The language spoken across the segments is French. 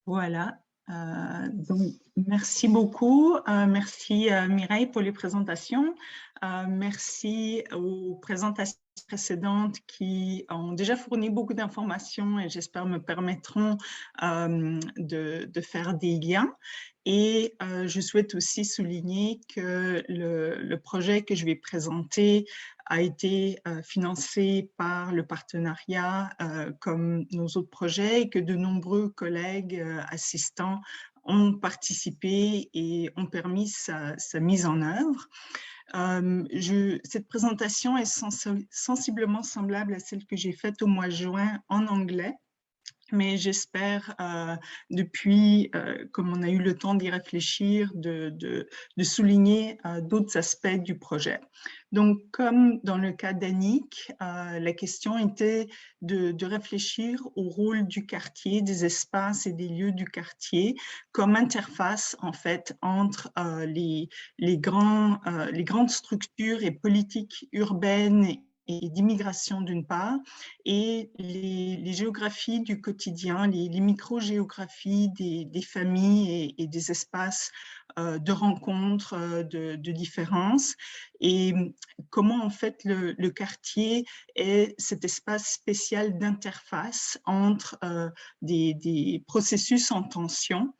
Voilà. Donc, merci beaucoup. Merci Mireille pour les présentations. Merci aux présentations précédentes qui ont déjà fourni beaucoup d'informations et j'espère me permettront de faire des liens. Et je souhaite aussi souligner que le projet que je vais présenter a été financé par le partenariat comme nos autres projets et que de nombreux collègues assistants ont participé et ont permis sa mise en œuvre. Cette présentation est sensiblement semblable à celle que j'ai faite au mois de juin en anglais. Mais j'espère, comme on a eu le temps d'y réfléchir, de souligner d'autres aspects du projet. Donc, comme dans le cas d'Annick, la question était de réfléchir au rôle du quartier, des espaces et des lieux du quartier comme interface, en fait, entre les grandes structures et politiques urbaines et d'immigration d'une part, et les géographies du quotidien, les micro-géographies des familles et des espaces de rencontres, de différences, et comment en fait le quartier est cet espace spécial d'interface entre des processus en tension.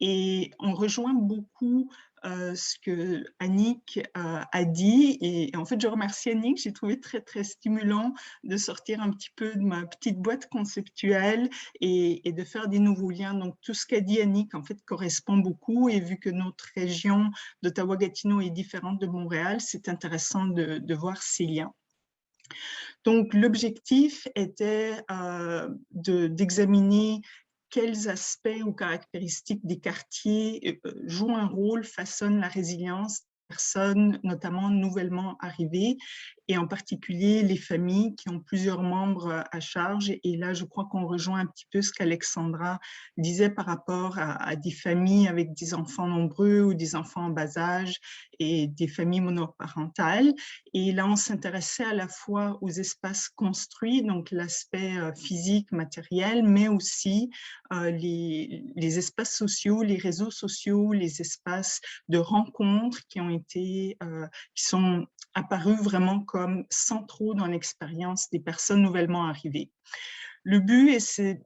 Et on rejoint beaucoup ce que Annick a dit. Et en fait, je remercie Annick. J'ai trouvé très, très stimulant de sortir un petit peu de ma petite boîte conceptuelle et de faire des nouveaux liens. Donc, tout ce qu'a dit Annick, en fait, correspond beaucoup. Et vu que notre région d'Ottawa-Gatineau est différente de Montréal, c'est intéressant de voir ces liens. Donc, l'objectif était d'examiner quels aspects ou caractéristiques des quartiers jouent un rôle, façonnent la résilience des personnes, notamment nouvellement arrivées, et en particulier les familles qui ont plusieurs membres à charge. Et là, je crois qu'on rejoint un petit peu ce qu'Alexandra disait par rapport à des familles avec des enfants nombreux ou des enfants en bas âge et des familles monoparentales. Et là, on s'intéressait à la fois aux espaces construits, donc l'aspect physique, matériel, mais aussi les espaces sociaux, les réseaux sociaux, les espaces de rencontres qui sont apparus vraiment comme centraux dans l'expérience des personnes nouvellement arrivées. Le but, et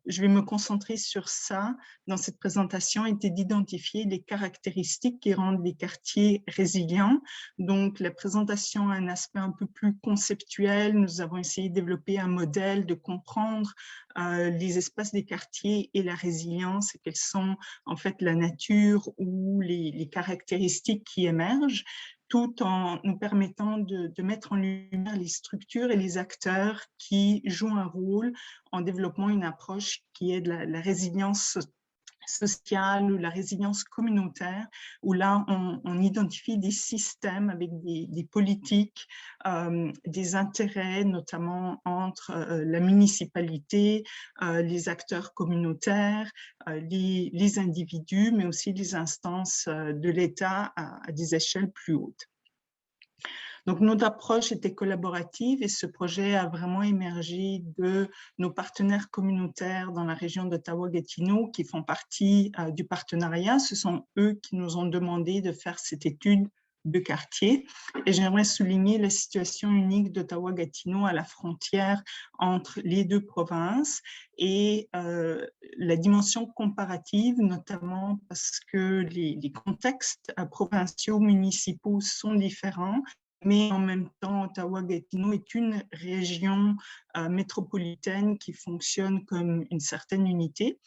je vais me concentrer sur ça dans cette présentation, était d'identifier les caractéristiques qui rendent les quartiers résilients. Donc, la présentation a un aspect un peu plus conceptuel. Nous avons essayé de développer un modèle, de comprendre les espaces des quartiers et la résilience, et quelles sont en fait la nature ou les caractéristiques qui émergent, tout en nous permettant de mettre en lumière les structures et les acteurs qui jouent un rôle en développant une approche qui est de la résilience sociale ou la résilience communautaire, où là, on identifie des systèmes avec des politiques, des intérêts, notamment entre la municipalité, les acteurs communautaires, les individus, mais aussi les instances de l'État à des échelles plus hautes. Donc, notre approche était collaborative et ce projet a vraiment émergé de nos partenaires communautaires dans la région d'Ottawa-Gatineau qui font partie du partenariat. Ce sont eux qui nous ont demandé de faire cette étude de quartier. Et j'aimerais souligner la situation unique d'Ottawa-Gatineau à la frontière entre les deux provinces et la dimension comparative, notamment parce que les contextes provinciaux, municipaux sont différents, mais en même temps, Ottawa-Gatineau est une région métropolitaine qui fonctionne comme une certaine unité,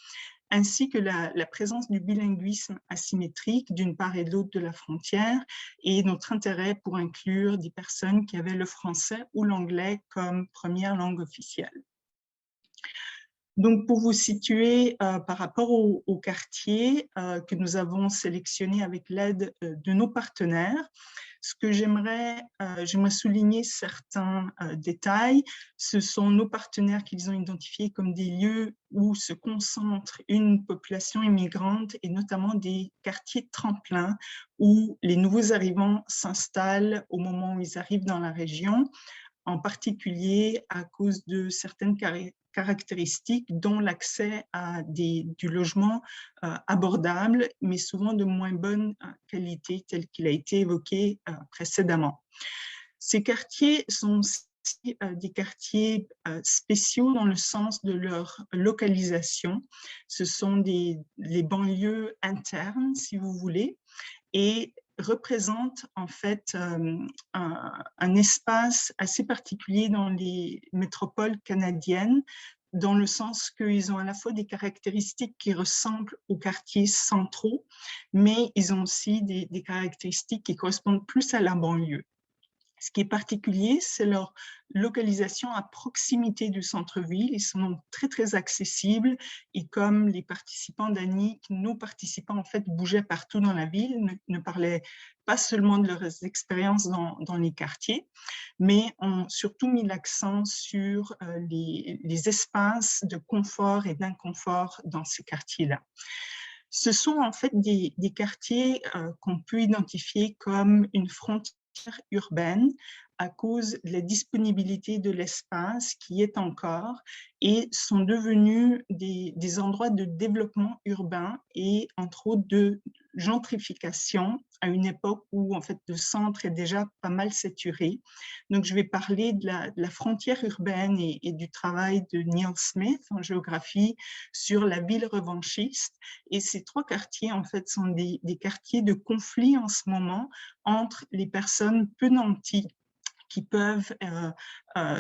ainsi que la présence du bilinguisme asymétrique d'une part et de l'autre de la frontière, et notre intérêt pour inclure des personnes qui avaient le français ou l'anglais comme première langue officielle. Donc, pour vous situer par rapport au quartier que nous avons sélectionné avec l'aide de nos partenaires, ce que j'aimerais souligner certains détails. Ce sont nos partenaires qu'ils ont identifiés comme des lieux où se concentre une population immigrante et notamment des quartiers tremplins où les nouveaux arrivants s'installent au moment où ils arrivent dans la région, en particulier à cause de certaines caractéristiques, dont l'accès à du logement abordable, mais souvent de moins bonne qualité, tel qu'il a été évoqué précédemment. Ces quartiers sont des quartiers spéciaux dans le sens de leur localisation. Ce sont les banlieues internes, si vous voulez, et représentent en fait un espace assez particulier dans les métropoles canadiennes, dans le sens qu'ils ont à la fois des caractéristiques qui ressemblent aux quartiers centraux, mais ils ont aussi des caractéristiques qui correspondent plus à la banlieue. Ce qui est particulier, c'est leur localisation à proximité du centre-ville. Ils sont donc très, très accessibles. Et comme les participants d'Annick, nos participants, en fait, bougeaient partout dans la ville, ne parlaient pas seulement de leurs expériences dans les quartiers, mais ont surtout mis l'accent sur les espaces de confort et d'inconfort dans ces quartiers-là. Ce sont en fait des quartiers qu'on peut identifier comme une frontière urbaine à cause de la disponibilité de l'espace qui est encore, et sont devenus des endroits de développement urbain et entre autres de gentrification à une époque où en fait le centre est déjà pas mal saturé. Donc je vais parler de la frontière urbaine et du travail de Neil Smith en géographie sur la ville revanchiste. Et ces trois quartiers en fait sont des quartiers de conflit en ce moment entre les personnes peu nanties qui peuvent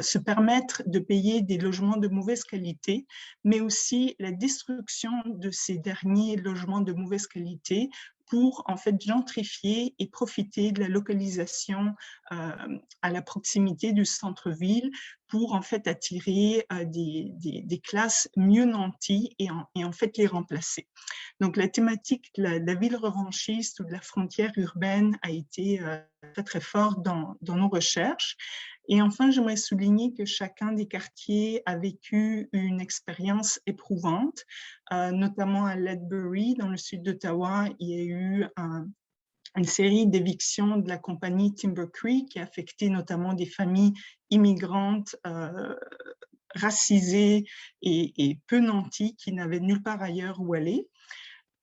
se permettre de payer des logements de mauvaise qualité, mais aussi la destruction de ces derniers logements de mauvaise qualité pour en fait gentrifier et profiter de la localisation à la proximité du centre-ville pour en fait attirer des classes mieux nanties et en fait les remplacer. Donc la thématique de la ville revanchiste ou de la frontière urbaine a été très très forte dans nos recherches. Et enfin, j'aimerais souligner que chacun des quartiers a vécu une expérience éprouvante, notamment à Ledbury, dans le sud d'Ottawa. Il y a eu une série d'évictions de la compagnie Timber Creek qui a affecté notamment des familles immigrantes racisées et peu nanties qui n'avaient nulle part ailleurs où aller.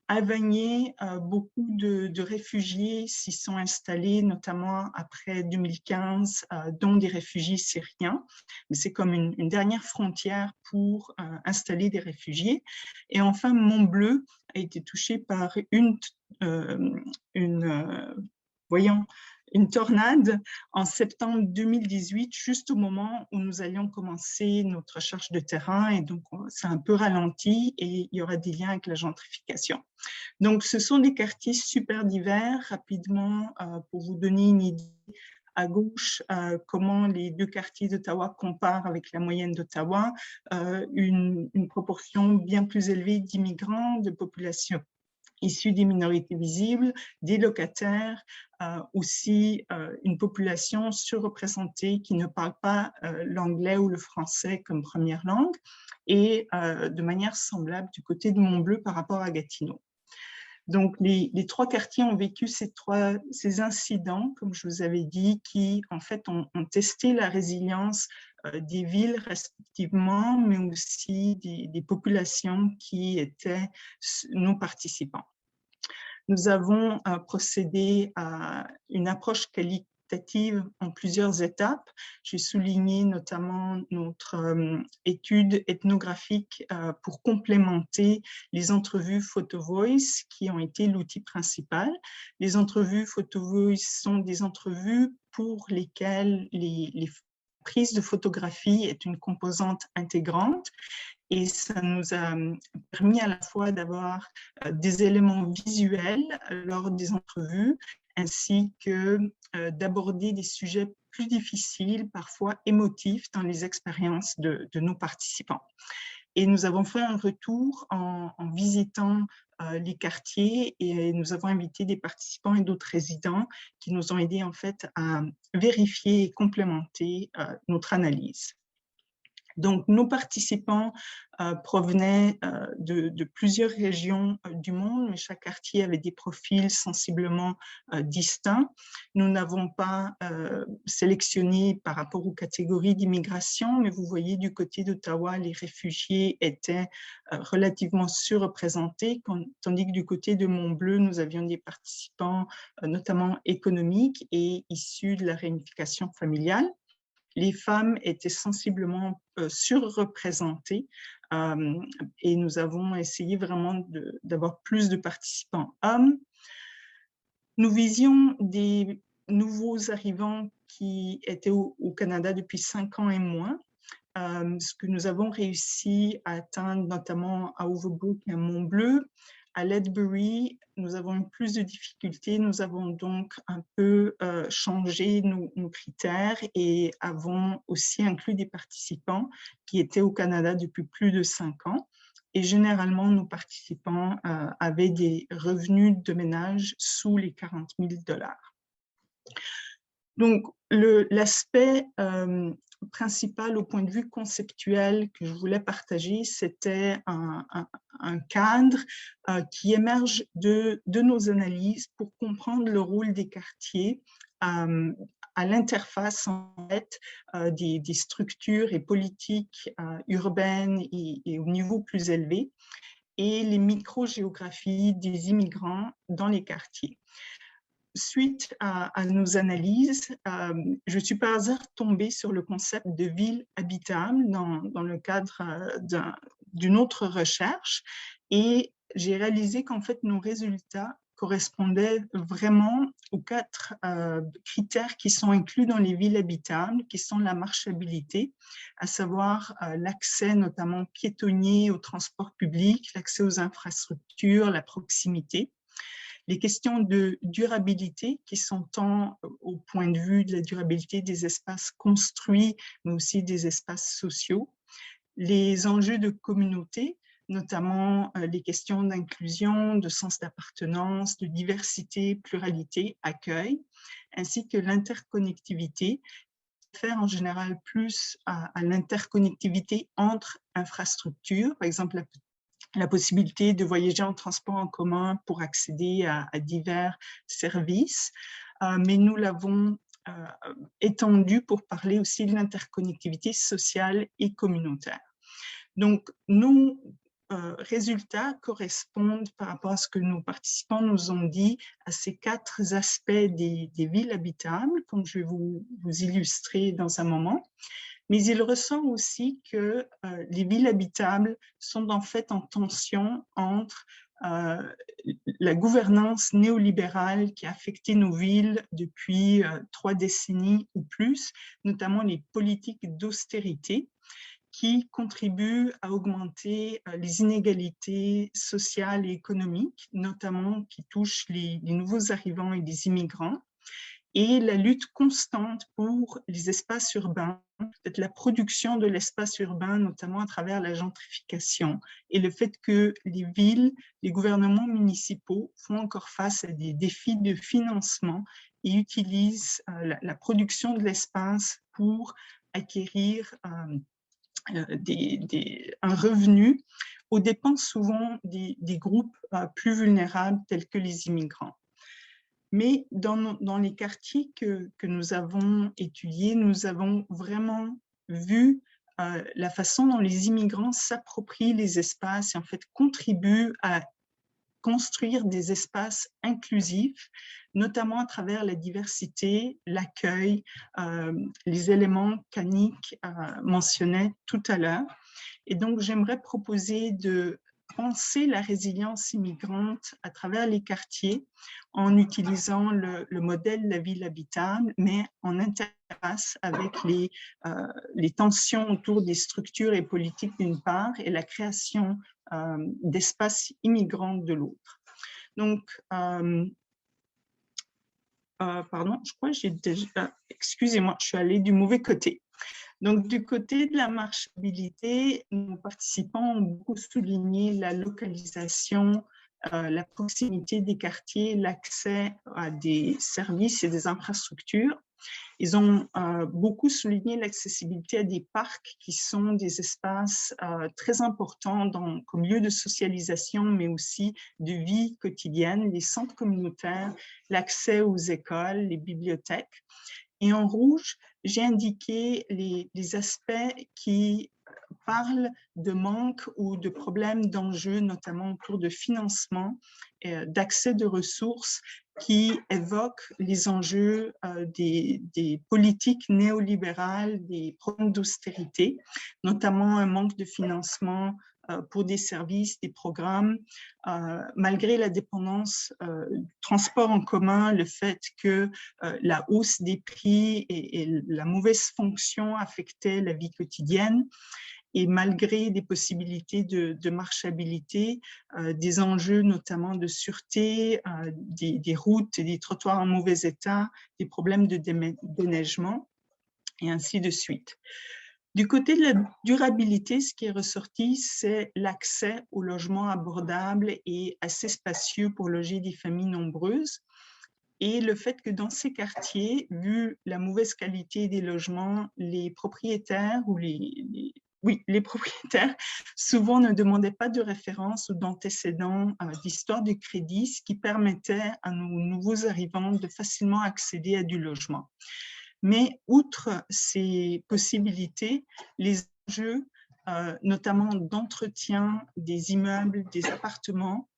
À Vanier, beaucoup de réfugiés s'y sont installés, notamment après 2015, dont des réfugiés syriens. Mais c'est comme une dernière frontière pour installer des réfugiés. Et enfin, Montbleu a été touché par une tornade en septembre 2018, juste au moment où nous allions commencer notre recherche de terrain. Et donc, c'est un peu ralenti et il y aura des liens avec la gentrification. Donc, ce sont des quartiers super divers. Rapidement, pour vous donner une idée, à gauche, comment les deux quartiers d'Ottawa comparent avec la moyenne d'Ottawa, une proportion bien plus élevée d'immigrants, de population issus des minorités visibles, des locataires, aussi une population surreprésentée qui ne parle pas l'anglais ou le français comme première langue, et de manière semblable du côté de Montbleu par rapport à Gatineau. Donc, les trois quartiers ont vécu ces incidents, comme je vous avais dit, qui, en fait, ont testé la résilience des villes respectivement, mais aussi des populations qui étaient nos participants. Nous avons procédé à une approche qualitative en plusieurs étapes. J'ai souligné notamment notre étude ethnographique pour complémenter les entrevues PhotoVoice qui ont été l'outil principal. Les entrevues PhotoVoice sont des entrevues pour lesquelles les prises de photographie est une composante intégrante. Et ça nous a permis à la fois d'avoir des éléments visuels lors des entrevues, ainsi que d'aborder des sujets plus difficiles, parfois émotifs, dans les expériences de nos participants. Et nous avons fait un retour en visitant les quartiers et nous avons invité des participants et d'autres résidents qui nous ont aidés en fait à vérifier et complémenter notre analyse. Donc, nos participants provenaient de plusieurs régions du monde, mais chaque quartier avait des profils sensiblement distincts. Nous n'avons pas sélectionné par rapport aux catégories d'immigration, mais vous voyez du côté d'Ottawa, les réfugiés étaient relativement surreprésentés, tandis que du côté de Mont-Bleu, nous avions des participants notamment économiques et issus de la réunification familiale. Les femmes étaient sensiblement surreprésentées et nous avons essayé vraiment d'avoir plus de participants hommes. Nous visions des nouveaux arrivants qui étaient au Canada depuis 5 ans et moins. Ce que nous avons réussi à atteindre, notamment à Overbrook et à Mont-Bleu. À Ledbury, nous avons eu plus de difficultés. Nous avons donc un peu changé nos critères et avons aussi inclus des participants qui étaient au Canada depuis plus de 5 ans. Et généralement, nos participants avaient des revenus de ménage sous les 40 000 $. Donc, l'aspect principal au point de vue conceptuel que je voulais partager, c'était un cadre qui émerge de nos analyses pour comprendre le rôle des quartiers à l'interface en fait, des structures et politiques urbaines et au niveau plus élevé, et les micro-géographies des immigrants dans les quartiers. Suite à nos analyses, je suis par hasard tombée sur le concept de ville habitable dans le cadre d'une autre recherche, et j'ai réalisé qu'en fait nos résultats correspondaient vraiment aux 4 critères qui sont inclus dans les villes habitables, qui sont la marchabilité, à savoir l'accès notamment piétonnier au transport public, l'accès aux infrastructures, la proximité. Les questions de durabilité, qui sont tant au point de vue de la durabilité des espaces construits, mais aussi des espaces sociaux. Les enjeux de communauté, notamment les questions d'inclusion, de sens d'appartenance, de diversité, pluralité, accueil, ainsi que l'interconnectivité, faire en général plus à l'interconnectivité entre infrastructures, par exemple la possibilité de voyager en transport en commun pour accéder à divers services, mais nous l'avons étendu pour parler aussi de l'interconnectivité sociale et communautaire. Donc, nos résultats correspondent par rapport à ce que nos participants nous ont dit à ces 4 aspects des villes habitables, comme je vais vous illustrer dans un moment. Mais il ressent aussi que les villes habitables sont en fait en tension entre la gouvernance néolibérale qui a affecté nos villes depuis 3 décennies ou plus, notamment les politiques d'austérité qui contribuent à augmenter les inégalités sociales et économiques, notamment qui touchent les nouveaux arrivants et les immigrants, et la lutte constante pour les espaces urbains, peut-être la production de l'espace urbain, notamment à travers la gentrification, et le fait que les villes, les gouvernements municipaux font encore face à des défis de financement et utilisent la production de l'espace pour acquérir un revenu aux dépens souvent des groupes plus vulnérables tels que les immigrants. Mais dans les quartiers que nous avons étudiés, nous avons vraiment vu la façon dont les immigrants s'approprient les espaces et en fait contribuent à construire des espaces inclusifs, notamment à travers la diversité, l'accueil, les éléments qu'Annick mentionnait tout à l'heure. Et donc, j'aimerais proposer de penser la résilience immigrante à travers les quartiers en utilisant le modèle de la ville habitable, mais en interface avec les tensions autour des structures et politiques d'une part et la création d'espaces immigrants de l'autre. Donc, pardon, je crois que j'ai déjà... excusez-moi, je suis allée du mauvais côté. Donc, du côté de la marchabilité, nos participants ont beaucoup souligné la localisation, la proximité des quartiers, l'accès à des services et des infrastructures. Ils ont beaucoup souligné l'accessibilité à des parcs qui sont des espaces très importants comme lieu de socialisation, mais aussi de vie quotidienne, les centres communautaires, l'accès aux écoles, les bibliothèques. Et en rouge, j'ai indiqué les aspects qui parlent de manque ou de problèmes d'enjeux, notamment autour de financement, d'accès de ressources qui évoquent les enjeux des politiques néolibérales, des problèmes d'austérité, notamment un manque de financement pour des services, des programmes, malgré la dépendance du transport en commun, le fait que la hausse des prix et la mauvaise fonction affectaient la vie quotidienne, et malgré des possibilités de marchabilité, des enjeux notamment de sûreté, des routes et des trottoirs en mauvais état, des problèmes de déneigement, et ainsi de suite. Du côté de la durabilité, ce qui est ressorti, c'est l'accès au logement abordable et assez spacieux pour loger des familles nombreuses. Et le fait que dans ces quartiers, vu la mauvaise qualité des logements, les propriétaires ou les propriétaires souvent ne demandaient pas de référence ou d'antécédents d'histoire de crédit, ce qui permettait à nos nouveaux arrivants de facilement accéder à du logement. Mais outre ces possibilités, les enjeux, notamment d'entretien des immeubles, des appartements,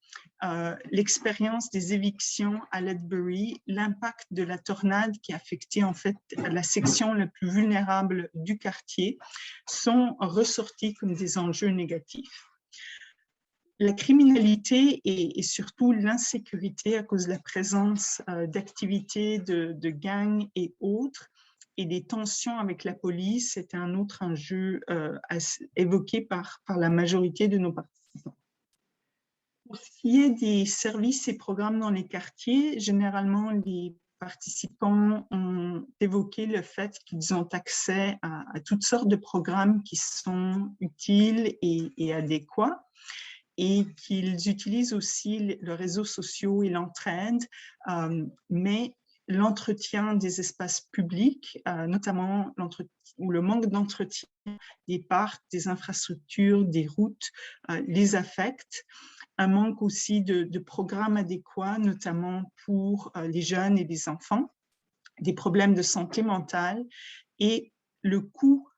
l'expérience des évictions à Ledbury, l'impact de la tornade qui a affecté en fait la section la plus vulnérable du quartier, sont ressortis comme des enjeux négatifs. La criminalité et surtout l'insécurité à cause de la présence d'activités de gangs et autres, et des tensions avec la police, c'était un autre enjeu évoqué par la majorité de nos participants. Pour ce qui est des services et programmes dans les quartiers, généralement, les participants ont évoqué le fait qu'ils ont accès à toutes sortes de programmes qui sont utiles et adéquats, et qu'ils utilisent aussi les réseaux sociaux et l'entraide, mais l'entretien des espaces publics, notamment le manque d'entretien des parcs, des infrastructures, des routes, les affecte. Un manque aussi de programmes adéquats, notamment pour les jeunes et les enfants, des problèmes de santé mentale et le coût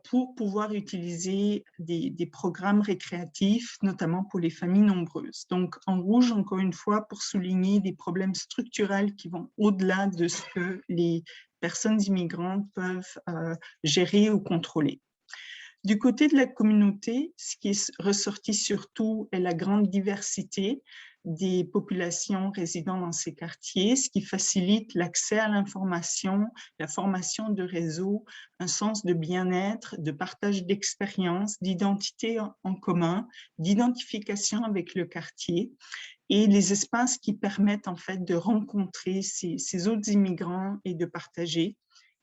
pour pouvoir utiliser des programmes récréatifs, notamment pour les familles nombreuses. Donc, en rouge, encore une fois, pour souligner des problèmes structurels qui vont au-delà de ce que les personnes immigrantes peuvent gérer ou contrôler. Du côté de la communauté, ce qui est ressorti surtout est la grande diversité des populations résidant dans ces quartiers, ce qui facilite l'accès à l'information, la formation de réseaux, un sens de bien-être, de partage d'expériences, d'identité en commun, d'identification avec le quartier, et les espaces qui permettent en fait de rencontrer ces autres immigrants et de partager.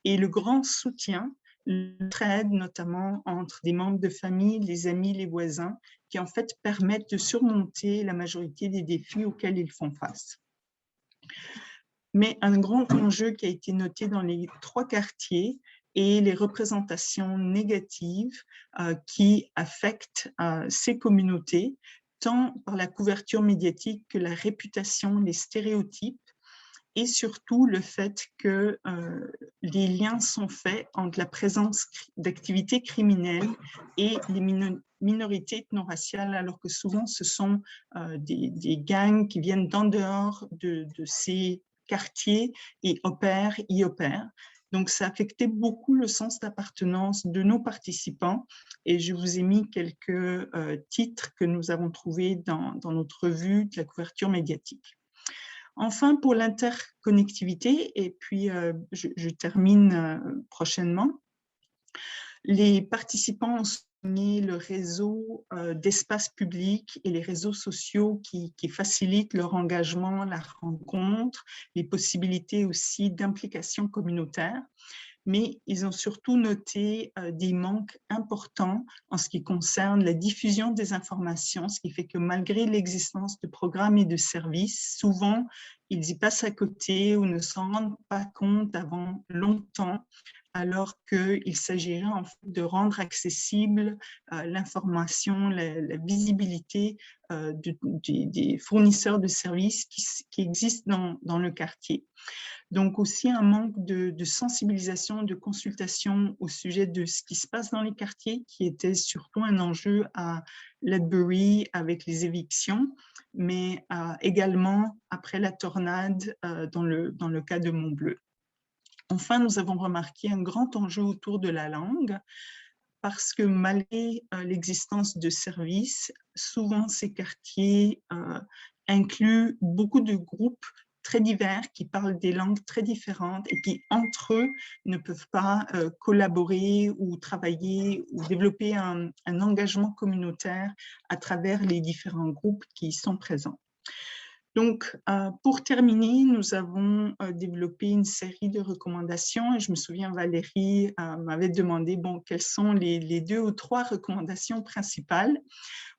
Et le grand soutien, l'entraide notamment entre des membres de famille, les amis, les voisins, qui en fait permettent de surmonter la majorité des défis auxquels ils font face. Mais un grand enjeu qui a été noté dans les 3 quartiers est les représentations négatives qui affectent ces communautés, tant par la couverture médiatique que la réputation, les stéréotypes, et surtout le fait que les liens sont faits entre la présence d'activités criminelles et les minorités ethno-raciales, alors que souvent ce sont des gangs qui viennent d'en dehors de ces quartiers et y opèrent. Donc, ça affectait beaucoup le sens d'appartenance de nos participants, et je vous ai mis quelques titres que nous avons trouvés dans notre revue de la couverture médiatique. Enfin, pour l'interconnectivité, et puis je termine prochainement, les participants ont souligné le réseau d'espaces publics et les réseaux sociaux qui facilitent leur engagement, la rencontre, les possibilités aussi d'implication communautaire. Mais ils ont surtout noté des manques importants en ce qui concerne la diffusion des informations, ce qui fait que malgré l'existence de programmes et de services, souvent ils y passent à côté ou ne s'en rendent pas compte avant longtemps, alors qu'il s'agirait en fait de rendre accessible l'information, la visibilité des fournisseurs de services qui existent dans le quartier. Donc aussi un manque de sensibilisation, de consultation au sujet de ce qui se passe dans les quartiers, qui était surtout un enjeu à Ledbury avec les évictions, mais également après la tornade dans le cas de Montbleu. Enfin, nous avons remarqué un grand enjeu autour de la langue, parce que malgré l'existence de services, souvent ces quartiers incluent beaucoup de groupes très divers qui parlent des langues très différentes et qui, entre eux, ne peuvent pas collaborer ou travailler ou développer un engagement communautaire à travers les différents groupes qui y sont présents. Donc, pour terminer, nous avons développé une série de recommandations et je me souviens, Valérie m'avait demandé quelles sont les 2 ou 3 recommandations principales.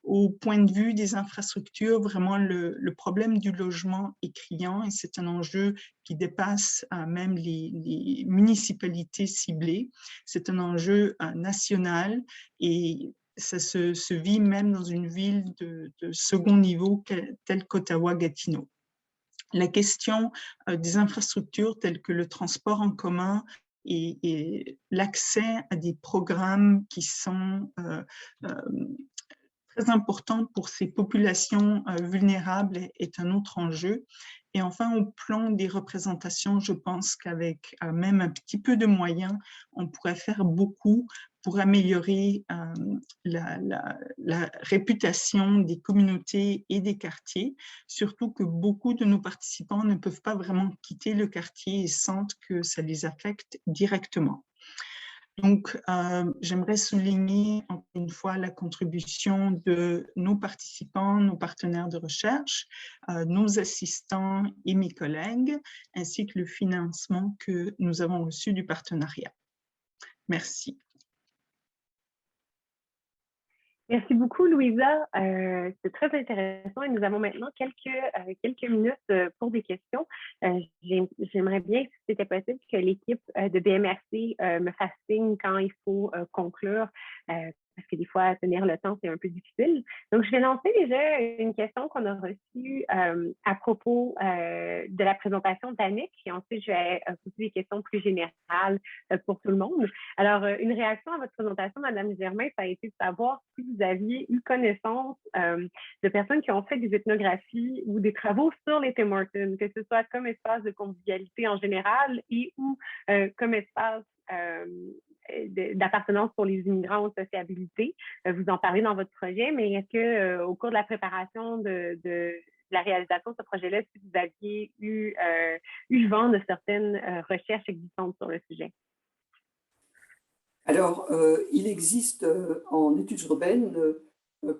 Au point de vue des infrastructures, vraiment le problème du logement est criant et c'est un enjeu qui dépasse même les municipalités ciblées. C'est un enjeu national et ça se vit même dans une ville de second niveau telle qu'Ottawa-Gatineau. La question des infrastructures telles que le transport en commun et l'accès à des programmes qui sont très importants pour ces populations vulnérables est un autre enjeu. Et enfin, au plan des représentations, je pense qu'avec même un petit peu de moyens, on pourrait faire beaucoup pour améliorer la réputation des communautés et des quartiers, surtout que beaucoup de nos participants ne peuvent pas vraiment quitter le quartier et sentent que ça les affecte directement. Donc, j'aimerais souligner encore une fois la contribution de nos participants, nos partenaires de recherche, nos assistants et mes collègues, ainsi que le financement que nous avons reçu du partenariat. Merci. Merci beaucoup, Louisa. C'est très intéressant et nous avons maintenant quelques minutes pour des questions. J'aimerais bien, si c'était possible, que l'équipe de BMRC me fasse signe quand il faut conclure, parce que des fois, tenir le temps, c'est un peu difficile. Donc, je vais lancer déjà une question qu'on a reçue à propos de la présentation d'Annick, et ensuite, je vais poser des questions plus générales pour tout le monde. Alors, une réaction à votre présentation, Madame Germain, ça a été de savoir si vous aviez eu connaissance de personnes qui ont fait des ethnographies ou des travaux sur les Tim Hortons, que ce soit comme espace de convivialité en général et ou comme espace d'appartenance pour les immigrants en sociabilité. Vous en parlez dans votre projet, mais est-ce que au cours de la préparation de la réalisation de ce projet-là, si vous aviez eu vent de certaines recherches existantes sur le sujet? Alors, il existe en études urbaines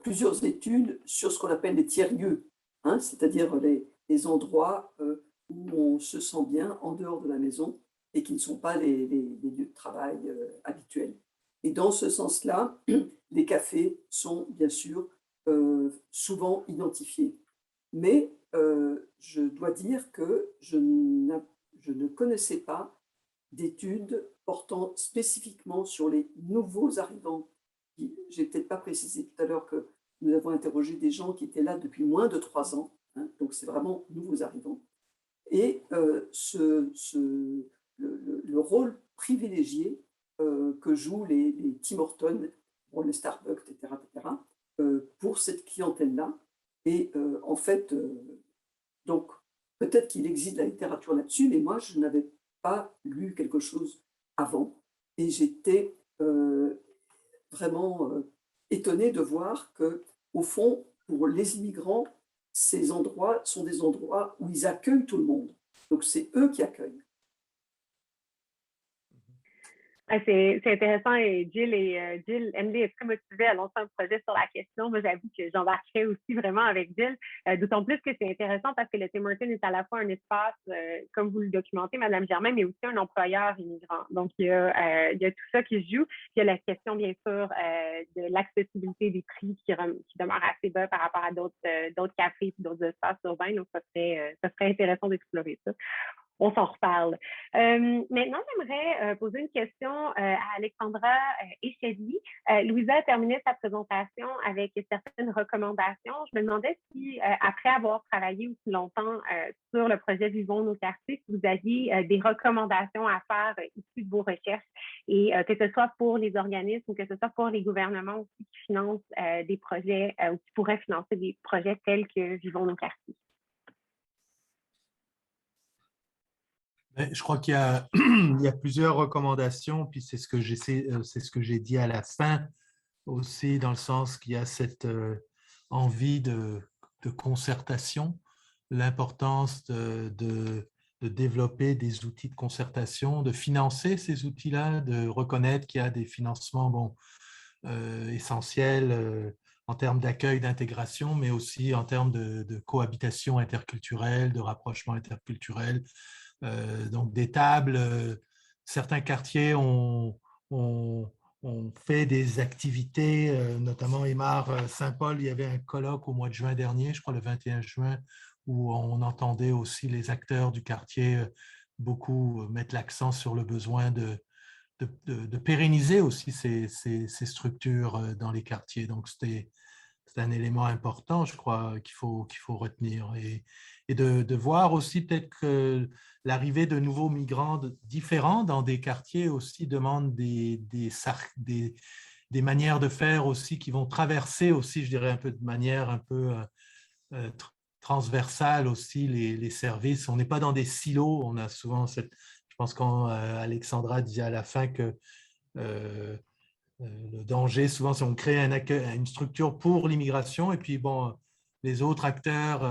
plusieurs études sur ce qu'on appelle les tiers-lieux, hein, c'est-à-dire les endroits où on se sent bien en dehors de la maison et qui ne sont pas les lieux de travail habituels. Et dans ce sens-là, les cafés sont bien sûr souvent identifiés. Mais je dois dire que je ne connaissais pas d'études portant spécifiquement sur les nouveaux arrivants. Je n'ai peut-être pas précisé tout à l'heure que nous avons interrogé des gens qui étaient là depuis moins de 3 ans, hein, donc c'est vraiment nouveaux arrivants. Et le rôle privilégié que jouent les Tim Hortons, les Starbucks, etc., pour cette clientèle-là. Et en fait, donc peut-être qu'il existe de la littérature là-dessus, mais moi, je n'avais pas lu quelque chose avant. Et j'étais vraiment étonnée de voir que, au fond, pour les immigrants, ces endroits sont des endroits où ils accueillent tout le monde. Donc, c'est eux qui accueillent. C'est intéressant et Jill MD est très motivée à lancer un projet sur la question. Moi, j'avoue que j'embarquerai aussi vraiment avec Jill, d'autant plus que c'est intéressant parce que le Tim Hortons est à la fois un espace, comme vous le documentez, Madame Germain, mais aussi un employeur immigrant. Donc, il y a tout ça qui se joue. Il y a la question, bien sûr, de l'accessibilité des prix qui demeure assez bas par rapport à d'autres cafés et d'autres espaces urbains. Donc, ça serait intéressant d'explorer ça. On s'en reparle. Maintenant, j'aimerais poser une question à Alexandra Echedi. Louisa a terminé sa présentation avec certaines recommandations. Je me demandais si, après avoir travaillé aussi longtemps sur le projet Vivons nos quartiers, si vous aviez des recommandations à faire issues de vos recherches, et que ce soit pour les organismes ou que ce soit pour les gouvernements aussi qui financent des projets ou qui pourraient financer des projets tels que Vivons nos quartiers. Je crois qu'il y a, il y a plusieurs recommandations, puis c'est ce que j'ai dit à la fin aussi, dans le sens qu'il y a cette envie de concertation, l'importance de développer des outils de concertation, de financer ces outils-là, de reconnaître qu'il y a des financements essentiels en termes d'accueil, d'intégration, mais aussi en termes de cohabitation interculturelle, de rapprochement interculturel. Donc des tables, certains quartiers ont fait des activités, notamment Aymar Saint-Paul, il y avait un colloque au mois de juin dernier, je crois le 21 juin, où on entendait aussi les acteurs du quartier beaucoup mettre l'accent sur le besoin de pérenniser aussi ces structures dans les quartiers. Donc c'est un élément important, je crois, qu'il faut retenir. Et de voir aussi peut-être que l'arrivée de nouveaux migrants différents dans des quartiers aussi demande des manières de faire aussi qui vont traverser aussi, je dirais, un peu de manière un peu transversale aussi les services. On n'est pas dans des silos. On a souvent je pense quand Alexandra disait à la fin que le danger, souvent, c'est on crée une structure pour l'immigration et puis, bon, les autres acteurs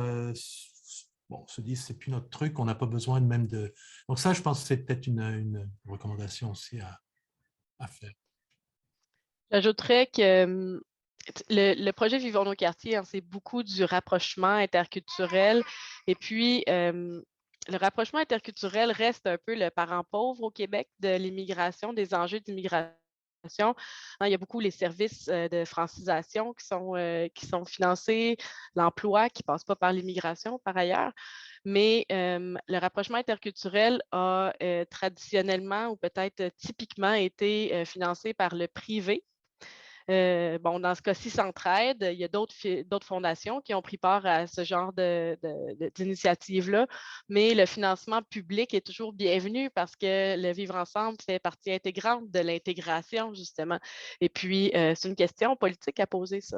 se disent c'est plus notre truc, on n'a pas besoin de même de… Donc ça, je pense que c'est peut-être une recommandation aussi à faire. J'ajouterais que le projet Vivons nos quartiers, hein, c'est beaucoup du rapprochement interculturel. Et puis, le rapprochement interculturel reste un peu le parent pauvre au Québec de l'immigration, des enjeux d'immigration. Il y a beaucoup les services de francisation qui sont financés, l'emploi qui ne passe pas par l'immigration par ailleurs. Mais le rapprochement interculturel a traditionnellement ou peut-être typiquement été financé par le privé. Dans ce cas-ci, Centraide, il y a d'autres fondations qui ont pris part à ce genre d'initiative-là, mais le financement public est toujours bienvenu parce que le vivre ensemble fait partie intégrante de l'intégration, justement. Et puis, c'est une question politique à poser, ça.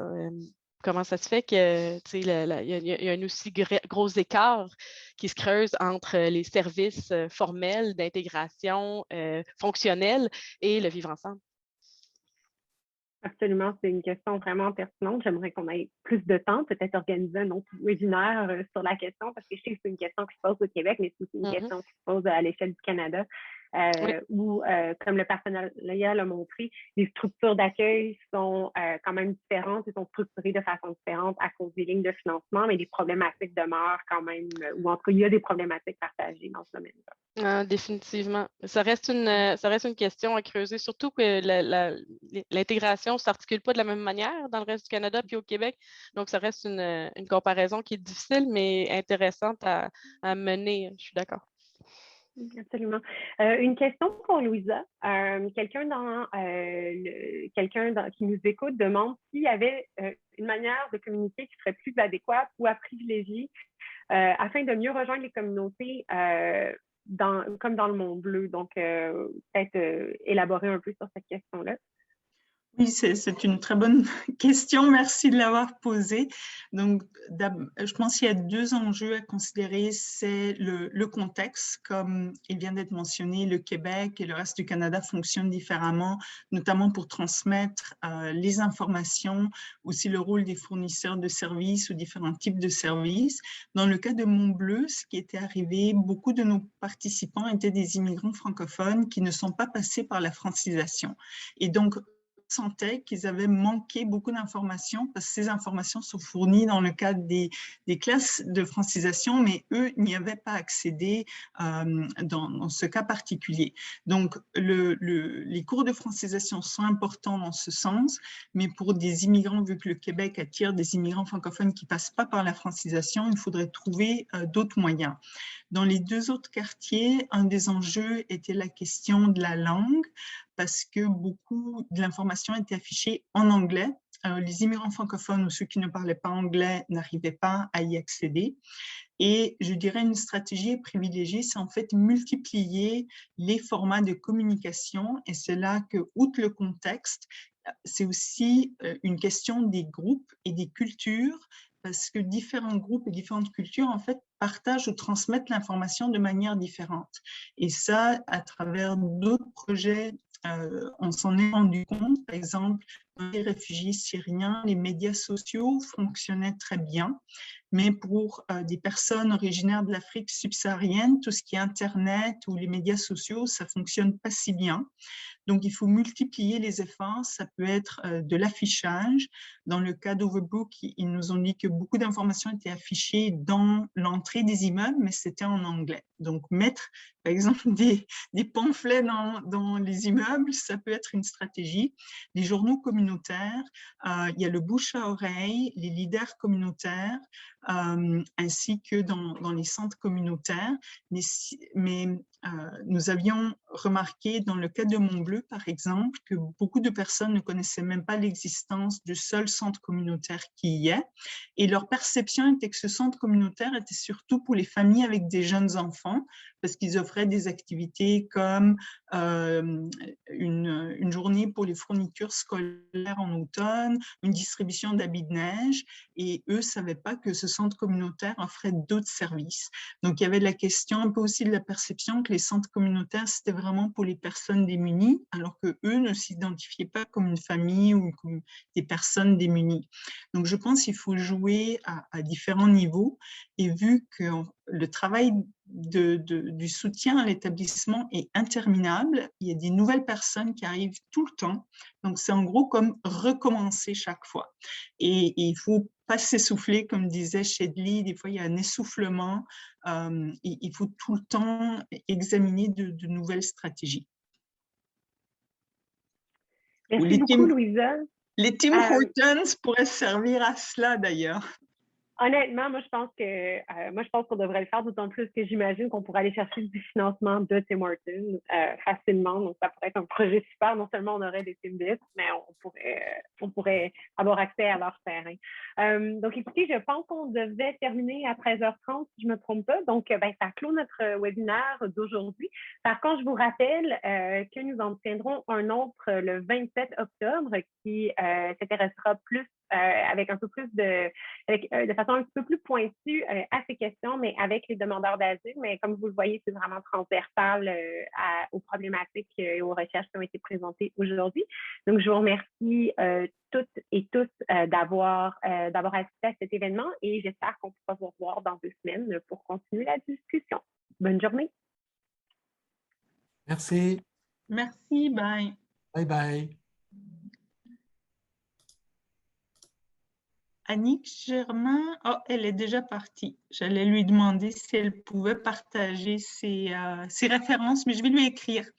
Comment ça se fait qu'il y a un aussi gros écart qui se creuse entre les services formels d'intégration fonctionnelle et le vivre ensemble? Absolument, c'est une question vraiment pertinente. J'aimerais qu'on ait plus de temps, peut-être organiser un autre webinaire sur la question, parce que je sais que c'est une question qui se pose au Québec, mais c'est aussi une question qui se pose à l'échelle du Canada, où, comme le partenariat l'a montré, les structures d'accueil sont quand même différentes et sont structurées de façon différente à cause des lignes de financement, mais les problématiques demeurent quand même, ou en tout cas, il y a des problématiques partagées dans ce domaine-là. Définitivement. Ça reste une question à creuser, surtout que l'intégration ne s'articule pas de la même manière dans le reste du Canada puis au Québec. Donc, ça reste une comparaison qui est difficile, mais intéressante à mener. Je suis d'accord. Absolument. Une question pour Louisa. Quelqu'un qui nous écoute demande s'il y avait une manière de communiquer qui serait plus adéquate ou à privilégier afin de mieux rejoindre les communautés comme dans le monde bleu. Donc, peut-être élaborer un peu sur cette question-là. Oui, c'est une très bonne question. Merci de l'avoir posée. Donc, je pense qu'il y a deux enjeux à considérer. C'est le contexte, comme il vient d'être mentionné, le Québec et le reste du Canada fonctionnent différemment, notamment pour transmettre les informations, aussi le rôle des fournisseurs de services ou différents types de services. Dans le cas de Montbleu, ce qui était arrivé, beaucoup de nos participants étaient des immigrants francophones qui ne sont pas passés par la francisation. Et donc, sentaient qu'ils avaient manqué beaucoup d'informations parce que ces informations sont fournies dans le cadre des classes de francisation, mais eux n'y avaient pas accédé dans ce cas particulier. Donc, les cours de francisation sont importants dans ce sens, mais pour des immigrants, vu que le Québec attire des immigrants francophones qui ne passent pas par la francisation, il faudrait trouver d'autres moyens. Dans les deux autres quartiers, un des enjeux était la question de la langue, parce que beaucoup de l'information était affichée en anglais. Les immigrants francophones ou ceux qui ne parlaient pas anglais n'arrivaient pas à y accéder. Et je dirais une stratégie privilégiée, c'est en fait multiplier les formats de communication. Et c'est là que, outre le contexte, c'est aussi une question des groupes et des cultures, parce que différents groupes et différentes cultures, en fait, partagent ou transmettent l'information de manière différente. Et ça, à travers d'autres projets, on s'en est rendu compte. Par exemple, dans les réfugiés syriens, les médias sociaux fonctionnaient très bien, mais pour des personnes originaires de l'Afrique subsaharienne, tout ce qui est Internet ou les médias sociaux, ça ne fonctionne pas si bien. Donc, il faut multiplier les efforts. Ça peut être de l'affichage. Dans le cas d'Overbrook, ils nous ont dit que beaucoup d'informations étaient affichées dans l'entrée des immeubles, mais c'était en anglais. Donc, mettre, par exemple, des pamphlets dans les immeubles, ça peut être une stratégie. Les journaux communautaires, il y a le bouche à oreille, les leaders communautaires, ainsi que dans les centres communautaires. Mais nous avions remarqué dans le cas de Montbleu, par exemple, que beaucoup de personnes ne connaissaient même pas l'existence du seul centre communautaire qui y est. Et leur perception était que ce centre communautaire était surtout pour les familles avec des jeunes enfants, parce qu'ils offraient des activités comme une journée pour les fournitures scolaires en automne, une distribution d'habits de neige, et eux ne savaient pas que ce centre communautaire offrait d'autres services. Donc, il y avait la question un peu aussi de la perception que les centres communautaires, c'était vraiment pour les personnes démunies, alors qu'eux ne s'identifiaient pas comme une famille ou comme des personnes démunies. Donc, je pense qu'il faut jouer à différents niveaux, et vu que le travail du soutien à l'établissement est interminable, il y a des nouvelles personnes qui arrivent tout le temps, donc c'est en gros comme recommencer chaque fois. Et il faut pas s'essouffler, comme disait Shedley, des fois il y a un essoufflement, il faut tout le temps examiner de nouvelles stratégies. Merci beaucoup, Louisa. Les Tim Hortons pourraient servir à cela d'ailleurs. Honnêtement, moi, je pense qu'on devrait le faire, d'autant plus que j'imagine qu'on pourrait aller chercher du financement de Tim Hortons facilement. Donc, ça pourrait être un projet super. Non seulement on aurait des Timbits, mais on pourrait avoir accès à leur terrain. Donc, écoutez, je pense qu'on devait terminer à 13h30, si je ne me trompe pas. Donc, ça clôt notre webinaire d'aujourd'hui. Par contre, je vous rappelle que nous en tiendrons un autre le 27 octobre qui s'intéressera plus avec un peu plus de façon un petit peu plus pointue à ces questions, mais avec les demandeurs d'asile. Mais comme vous le voyez, c'est vraiment transversal aux problématiques et aux recherches qui ont été présentées aujourd'hui. Donc, je vous remercie toutes et tous d'avoir assisté à cet événement et j'espère qu'on pourra vous revoir dans 2 semaines pour continuer la discussion. Bonne journée. Merci. Merci, bye. Bye bye. Annick Germain, oh, elle est déjà partie. J'allais lui demander si elle pouvait partager ses références, mais je vais lui écrire.